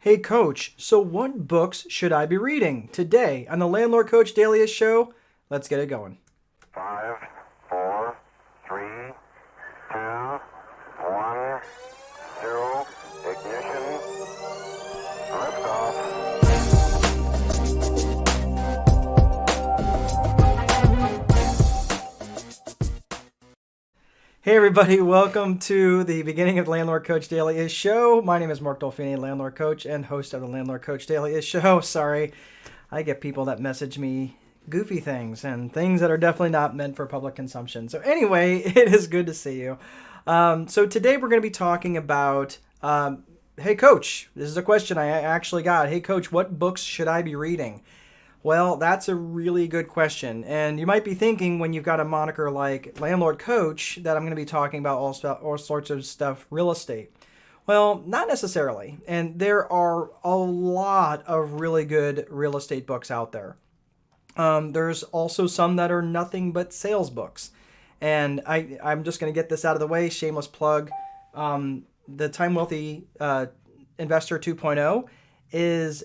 Hey Coach, so what books should I be reading today on the Landlord Coach Daily Show? Let's get it going. Five, four, three, two, one, zero, ignition, liftoff. Hey everybody, welcome to the beginning of the Landlord Coach Daily Show. My name is Mark Dolfini, Landlord Coach and host of the Landlord Coach Daily Show. Sorry, I get people that message me goofy things and things that are definitely not meant for public consumption. So anyway, it is good to see you. So today we're going to be talking about, hey Coach, this is a question I actually got. Hey Coach, what books should I be reading? Well, that's a really good question. And you might be thinking when you've got a moniker like Landlord Coach that I'm going to be talking about all sorts of stuff real estate. Well, not necessarily. And there are a lot of really good real estate books out there. There's also some that are nothing but sales books. And I'm just going to get this out of the way. Shameless plug. The Time Wealthy Investor 2.0 is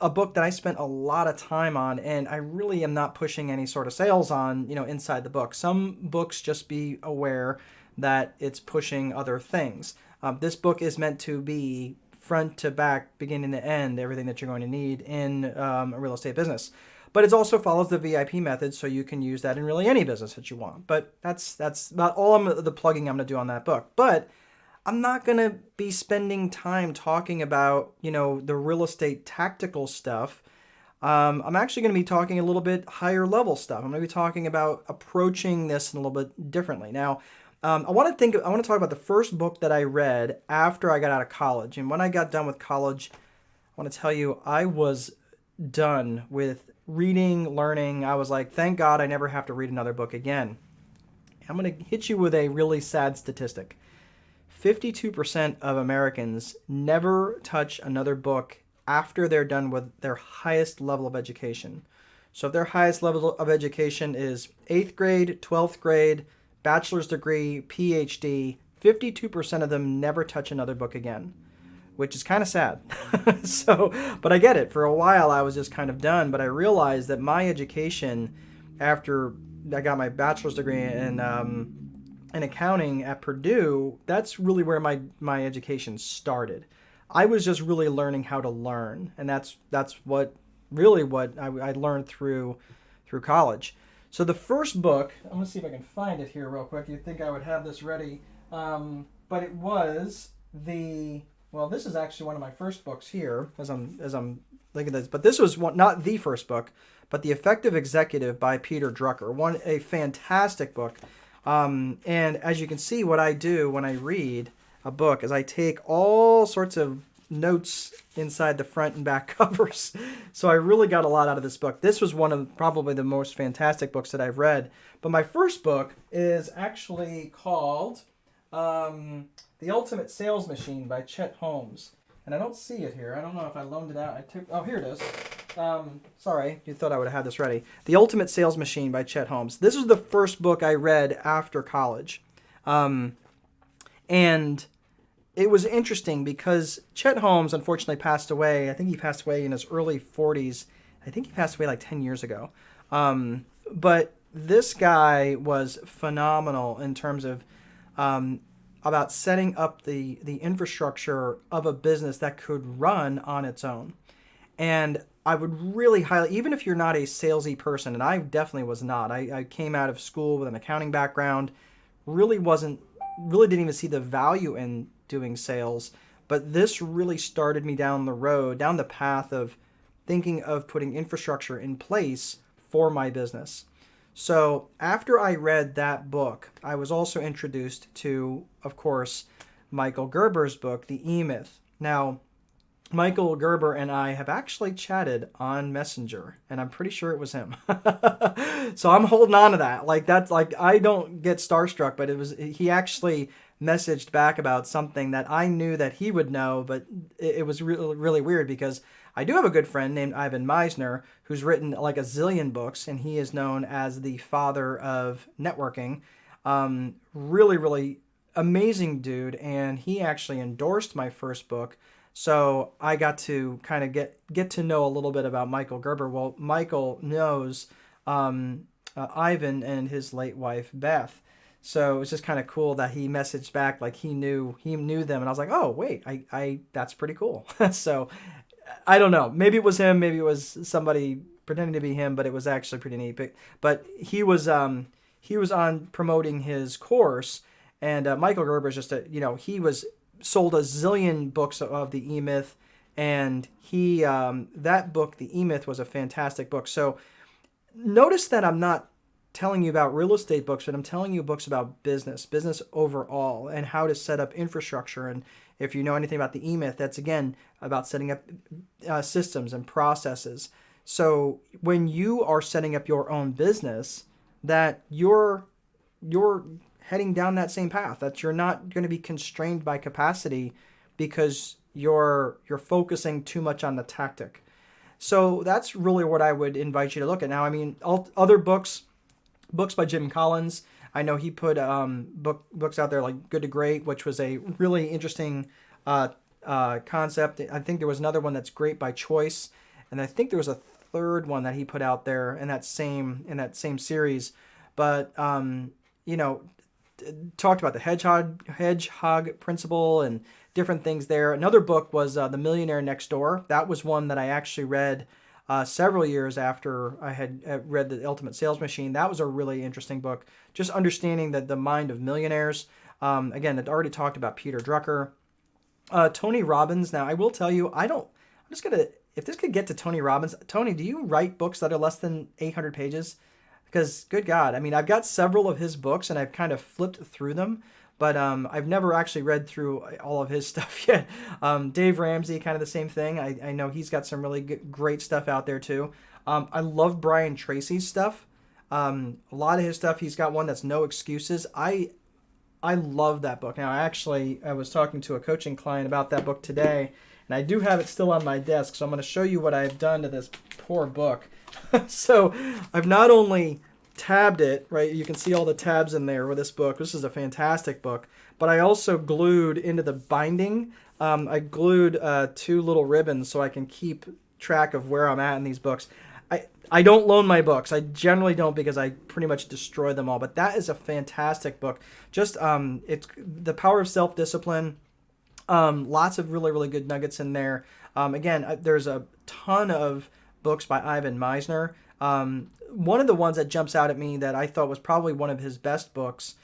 a book that I spent a lot of time on, and I really am not pushing any sort of sales on, inside the book. Some books just be aware that it's pushing other things. This book is meant to be front to back, beginning to end, everything that you're going to need in a real estate business. But it also follows the VIP method, so you can use that in really any business that you want. But that's about all the plugging I'm going to do on that book. But I'm not going to be spending time talking about, the real estate tactical stuff. I'm actually going to be talking a little bit higher level stuff. I'm going to be talking about approaching this a little bit differently. Now, I want to talk about the first book that I read after I got out of college. And when I got done with college, I want to tell you, I was done with reading, learning. I was like, thank God I never have to read another book again. I'm going to hit you with a really sad statistic. 52% of Americans never touch another book after they're done with their highest level of education. So if their highest level of education is 8th grade, 12th grade, bachelor's degree, PhD, 52% of them never touch another book again, which is kind of sad. But I get it. For a while, I was just kind of done, but I realized that my education, after I got my bachelor's degree in accounting at Purdue, that's really where my education started. I was just really learning how to learn, and that's what I learned through college. So the first book, I'm gonna see if I can find it here real quick. You'd think I would have this ready, but it was this is actually one of my first books here as I'm looking at this. But this was not the first book, but The Effective Executive by Peter Drucker. A fantastic book. And as you can see, what I do when I read a book is I take all sorts of notes inside the front and back covers. So I really got a lot out of this book. This was one of probably the most fantastic books that I've read. But my first book is actually called The Ultimate Sales Machine by Chet Holmes. And I don't see it here. I don't know if I loaned it out. Here it is. Sorry, you thought I would have had this ready. The Ultimate Sales Machine by Chet Holmes. This was the first book I read after college. And it was interesting because Chet Holmes unfortunately passed away. I think he passed away in his early 40s. I think he passed away like 10 years ago. But this guy was phenomenal in terms of about setting up the infrastructure of a business that could run on its own. And I would really highlight, even if you're not a salesy person, and I definitely was not. I came out of school with an accounting background, really didn't even see the value in doing sales. But this really started me down the path of thinking of putting infrastructure in place for my business. So after I read that book, I was also introduced to, of course, Michael Gerber's book, The E-Myth. Now, Michael Gerber and I have actually chatted on Messenger, and I'm pretty sure it was him. So I'm holding on to that. I don't get starstruck, but he actually messaged back about something that I knew that he would know, but it was really, really weird because I do have a good friend named Ivan Meisner who's written like a zillion books, and he is known as the father of networking. Really, really amazing dude, and he actually endorsed my first book So I got to kind of get to know a little bit about Michael Gerber. Well, Michael knows Ivan and his late wife Beth. So it was just kind of cool that he messaged back like he knew them, and I was like, oh wait, I that's pretty cool. So I don't know, maybe it was him, maybe it was somebody pretending to be him, but it was actually pretty neat. But he was on promoting his course, and Michael Gerber is just he was sold a zillion books of the E Myth, and he that book, the E Myth, was a fantastic book. So notice that I'm not telling you about real estate books, but I'm telling you books about business overall, and how to set up infrastructure. And if you know anything about the E-Myth, that's again about setting up systems and processes. So when you are setting up your own business, that you're heading down that same path, that you're not going to be constrained by capacity because you're focusing too much on the tactic. So that's really what I would invite you to look at. Now, I mean, other books by Jim Collins. I know he put books out there like Good to Great, which was a really interesting concept. I think there was another one that's Great by Choice, and I think there was a third one that he put out there in that same series. But talked about the hedgehog principle and different things there. Another book was The Millionaire Next Door. That was one that I actually read several years after I had read The Ultimate Sales Machine. That was a really interesting book, just understanding the mind of millionaires. Again, it already talked about Peter Drucker. Tony Robbins. Now, I will tell you, if this could get to Tony Robbins, Tony, do you write books that are less than 800 pages? Because, good God, I mean, I've got several of his books, and I've kind of flipped through them, but I've never actually read through all of his stuff yet. Dave Ramsey, kind of the same thing. I know he's got some really great stuff out there, too. I love Brian Tracy's stuff. A lot of his stuff, he's got one that's No Excuses. I love that book. Now, I was talking to a coaching client about that book today, and I do have it still on my desk, so I'm going to show you what I've done to this poor book. So I've not only tabbed it, right? You can see all the tabs in there with this book. This is a fantastic book. But I also glued into the binding, I glued 2 little ribbons so I can keep track of where I'm at in these books. I don't loan my books. I generally don't, because I pretty much destroy them all. But that is a fantastic book. Just it's The Power of Self-Discipline. Lots of really, really good nuggets in there. Again, there's a ton of books by Ivan Misner. One of the ones that jumps out at me that I thought was probably one of his best books,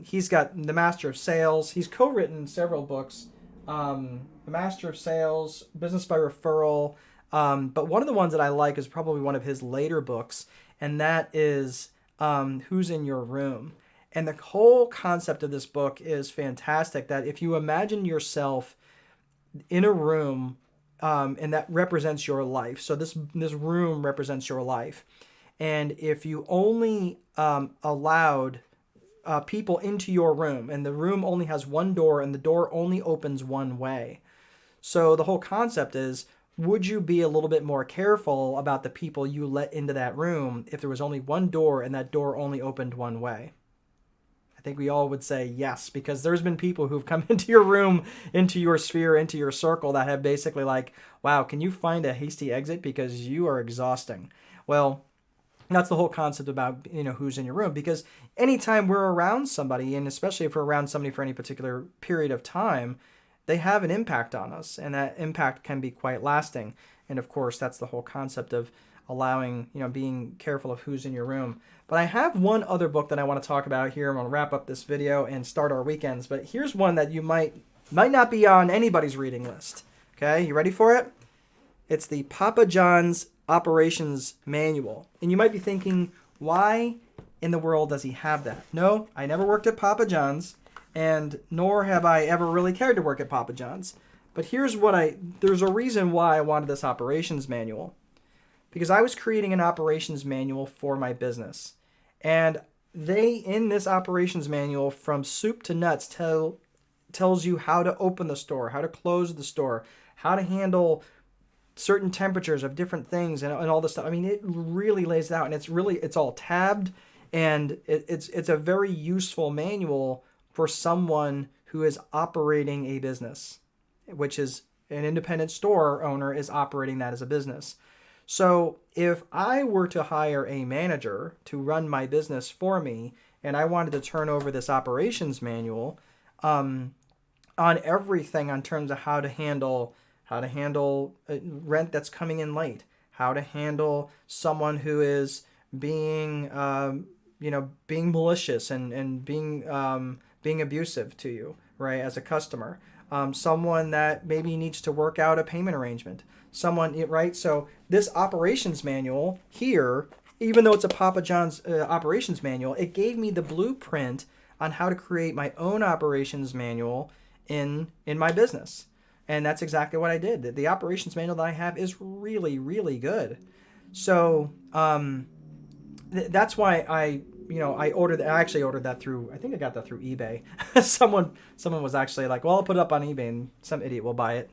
he's got The Master of Sales. He's co-written several books. The Master of Sales, Business by Referral. But one of the ones that I like is probably one of his later books, and that is Who's in Your Room? And the whole concept of this book is fantastic, that if you imagine yourself in a room, and that represents your life. So this room represents your life. And if you only allowed people into your room, and the room only has one door, and the door only opens one way. So the whole concept is, would you be a little bit more careful about the people you let into that room if there was only one door and that door only opened one way? I think we all would say yes, because there's been people who've come into your room, into your sphere, into your circle, that have basically like, wow, can you find a hasty exit because you are exhausting? Well, that's the whole concept about, who's in your room, because anytime we're around somebody, and especially if we're around somebody for any particular period of time, they have an impact on us, and that impact can be quite lasting. And of course, that's the whole concept of allowing, being careful of who's in your room. But I have one other book that I want to talk about here. I'm going to wrap up this video and start our weekends. But here's one that you might not be on anybody's reading list. Okay, you ready for it? It's the Papa John's Operations Manual. And you might be thinking, why in the world does he have that? No, I never worked at Papa John's, and nor have I ever really cared to work at Papa John's. But there's a reason why I wanted this operations manual. Because I was creating an operations manual for my business. And in this operations manual, from soup to nuts, tells you how to open the store, how to close the store, how to handle certain temperatures of different things, and all this stuff. I mean, it really lays it out, and it's all tabbed, and it's a very useful manual for someone who is operating a business, which is an independent store owner is operating that as a business. So if I were to hire a manager to run my business for me, and I wanted to turn over this operations manual on everything in terms of how to handle rent that's coming in late, how to handle someone who is being being malicious and being abusive to you, right, as a customer, someone that maybe needs to work out a payment arrangement, someone, right? So this operations manual here, even though it's a Papa John's operations manual, it gave me the blueprint on how to create my own operations manual in my business. And that's exactly what I did. The operations manual that I have is really, really good. So that's why I ordered. I actually ordered that through. I think I got that through eBay. someone was actually like, "Well, I'll put it up on eBay, and some idiot will buy it."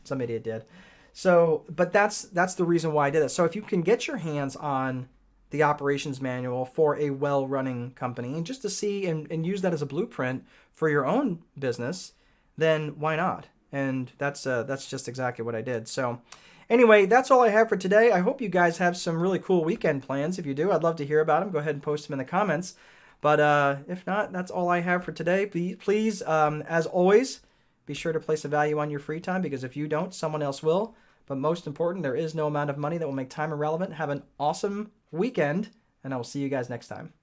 Some idiot did. So, but that's the reason why I did it. So if you can get your hands on the operations manual for a well-running company, and just to see and use that as a blueprint for your own business, then why not? And that's just exactly what I did. So anyway, that's all I have for today. I hope you guys have some really cool weekend plans. If you do, I'd love to hear about them. Go ahead and post them in the comments. But if not, that's all I have for today. Please, as always, be sure to place a value on your free time, because if you don't, someone else will. But most important, there is no amount of money that will make time irrelevant. Have an awesome weekend, and I will see you guys next time.